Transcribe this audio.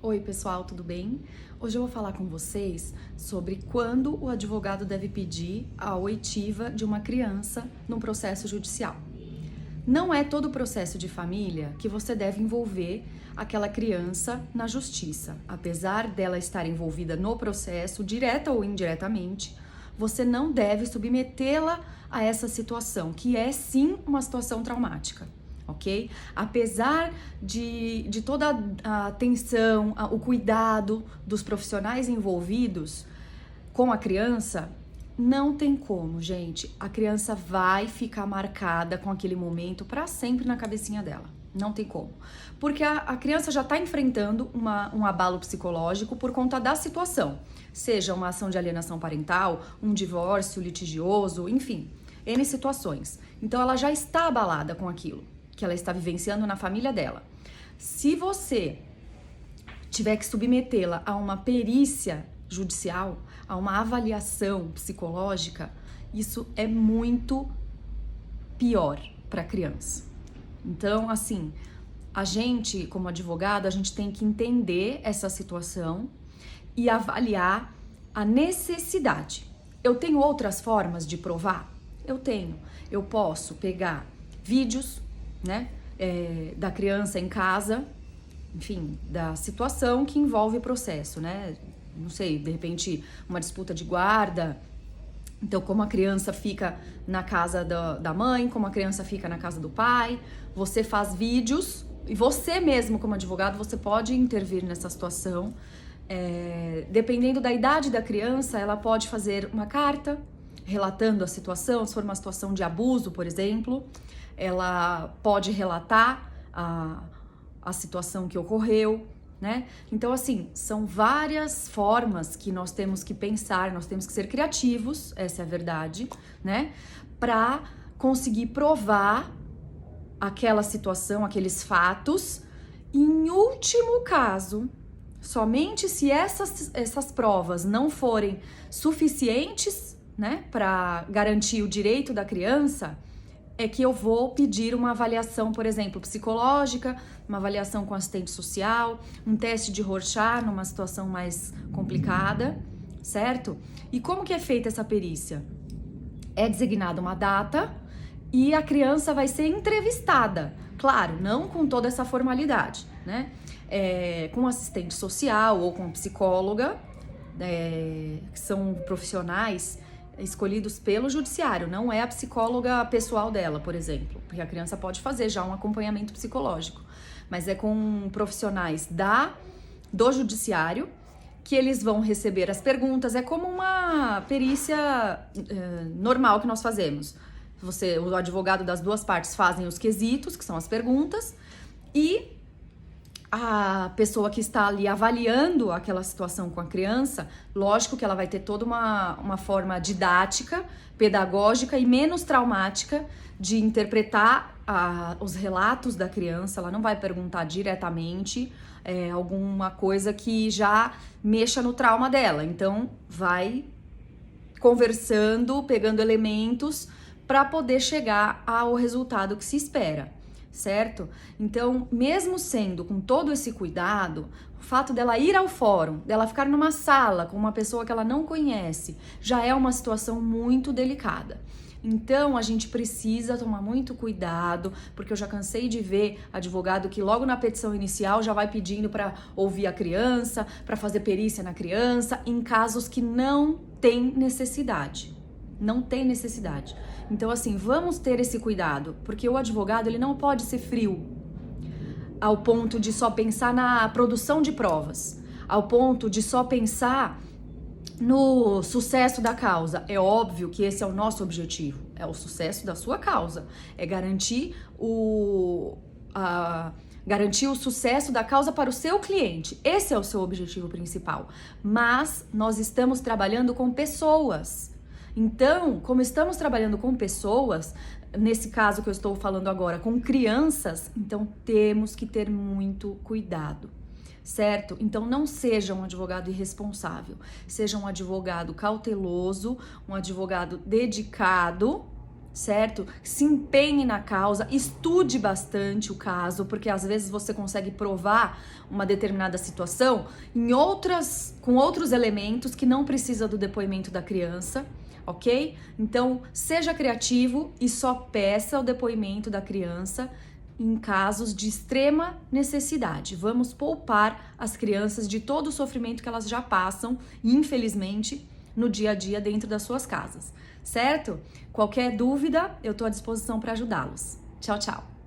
Oi, pessoal, tudo bem? Hoje eu vou falar com vocês sobre quando o advogado deve pedir a oitiva de uma criança num processo judicial. Não é todo processo de família que você deve envolver aquela criança na justiça. Apesar dela estar envolvida no processo, direta ou indiretamente, você não deve submetê-la a essa situação, que é sim uma situação traumática. Ok? Apesar de toda a atenção, o cuidado dos profissionais envolvidos com a criança, não tem como, gente. A criança vai ficar marcada com aquele momento para sempre na cabecinha dela. Não tem como. Porque a criança já está enfrentando um abalo psicológico por conta da situação. Seja uma ação de alienação parental, um divórcio litigioso, enfim, N situações. Então ela já está abalada com aquilo que ela está vivenciando na família dela. Se você tiver que submetê-la a uma perícia judicial, a uma avaliação psicológica, isso é muito pior para a criança. Então, assim, a gente, como advogado, a gente tem que entender essa situação e avaliar a necessidade. Eu tenho outras formas de provar? Eu tenho. Eu posso pegar vídeos, né, da criança em casa, enfim, da situação que envolve o processo, né? Não sei, de repente uma disputa de guarda. Então, como a criança fica na casa da mãe, como a criança fica na casa do pai, você faz vídeos e você mesmo, como advogado, você pode intervir nessa situação. Dependendo da idade da criança, ela pode fazer uma carta relatando a situação, se for uma situação de abuso, por exemplo, ela pode relatar a situação que ocorreu, né? Então, assim, são várias formas que nós temos que pensar, nós temos que ser criativos, essa é a verdade, né? Para conseguir provar aquela situação, aqueles fatos. Em último caso, somente se essas provas não forem suficientes, né, para garantir o direito da criança, é que eu vou pedir uma avaliação, por exemplo, psicológica, uma avaliação com assistente social, um teste de Rorschach numa situação mais complicada, certo? E como que é feita essa perícia? É designada uma data e a criança vai ser entrevistada. Claro, não com toda essa formalidade, né? Com assistente social ou com psicóloga, que são profissionais escolhidos pelo judiciário, não é a psicóloga pessoal dela, por exemplo, porque a criança pode fazer já um acompanhamento psicológico, mas é com profissionais do judiciário que eles vão receber as perguntas, é como uma perícia normal que nós fazemos. O advogado das duas partes fazem os quesitos, que são as perguntas, e a pessoa que está ali avaliando aquela situação com a criança, lógico que ela vai ter toda uma forma didática, pedagógica e menos traumática de interpretar os relatos da criança. Ela não vai perguntar diretamente alguma coisa que já mexa no trauma dela. Então, vai conversando, pegando elementos para poder chegar ao resultado que se espera. Certo? Então, mesmo sendo com todo esse cuidado, o fato dela ir ao fórum, dela ficar numa sala com uma pessoa que ela não conhece, já é uma situação muito delicada. Então, a gente precisa tomar muito cuidado, porque eu já cansei de ver advogado que logo na petição inicial já vai pedindo para ouvir a criança, para fazer perícia na criança, em casos que não tem necessidade. Não tem necessidade. Então, assim, vamos ter esse cuidado, porque o advogado, ele não pode ser frio ao ponto de só pensar na produção de provas, ao ponto de só pensar no sucesso da causa. É óbvio que esse é o nosso objetivo, é o sucesso da sua causa, é garantir garantir o sucesso da causa para o seu cliente. Esse é o seu objetivo principal. Mas nós estamos trabalhando com pessoas. Então, como estamos trabalhando com pessoas, nesse caso que eu estou falando agora, com crianças, então temos que ter muito cuidado, certo? Então não seja um advogado irresponsável, seja um advogado cauteloso, um advogado dedicado, certo? Se empenhe na causa, estude bastante o caso, porque às vezes você consegue provar uma determinada situação com outros elementos que não precisa do depoimento da criança, ok? Então, seja criativo e só peça o depoimento da criança em casos de extrema necessidade. Vamos poupar as crianças de todo o sofrimento que elas já passam, infelizmente, no dia a dia dentro das suas casas, certo? Qualquer dúvida, eu estou à disposição para ajudá-los. Tchau, tchau!